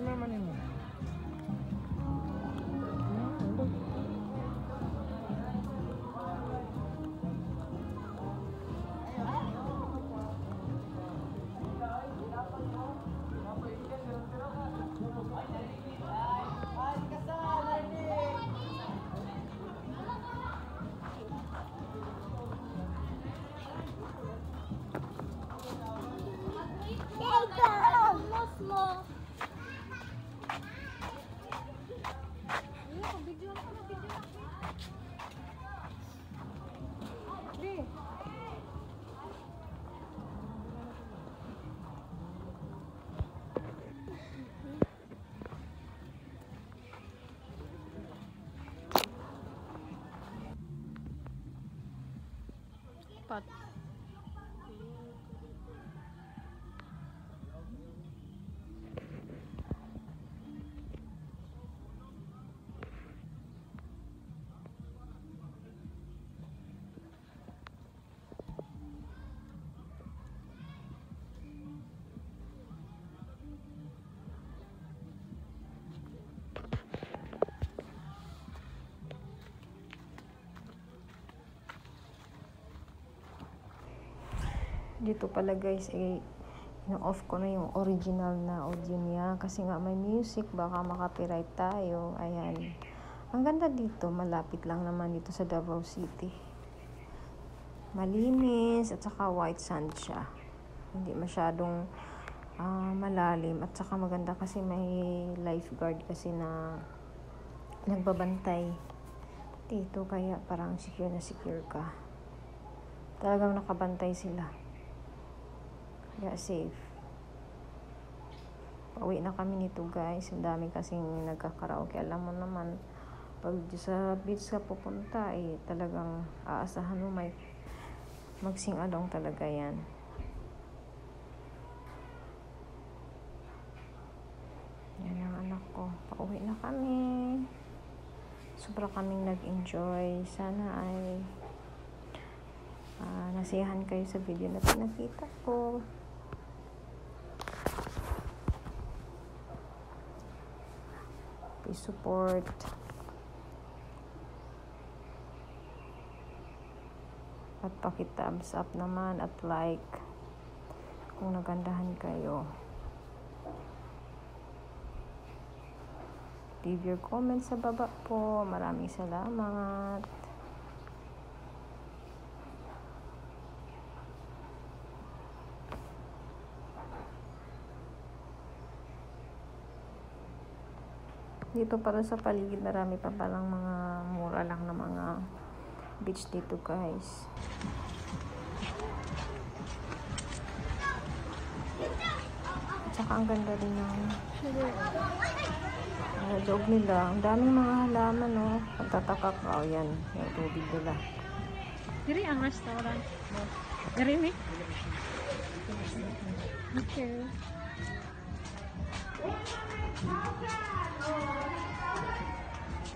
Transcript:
mama ni mo. Pat. Dito pala guys, ino-off ko na yung original na audio niya kasi nga may music, baka makapiright tayo. Ayan. Ang ganda dito, malapit lang naman dito sa Davao City. Malinis at saka white sand siya. Hindi masyadong malalim at saka maganda kasi may lifeguard kasi na nagbabantay dito, kaya parang secure na secure ka. Talagang nakabantay sila. Kaya safe. Pauwi na kami nito guys. Ang dami kasing nagkakaraoke. Alam mo naman, pag sa beach ka pupunta, talagang aasahan mo may magsing along talaga yan. Yan ang anak ko. Pauwi na kami. Sobra kaming nag-enjoy. Sana ay nasiyahan kayo sa video na pinakita ko. Please support. At paki-thumbs up naman at like kung nagandahan kayo. Leave your comments sa baba po. Maraming salamat. Dito pala sa paligid, marami pa palang mga mura lang na mga beach dito guys. Tsaka ang ganda rin ng loob nila. Ang daming mga halaman, no? Pagtataka ka, yan. Yung tubig nila. Diri ang restaurant. Diri mi? Okay.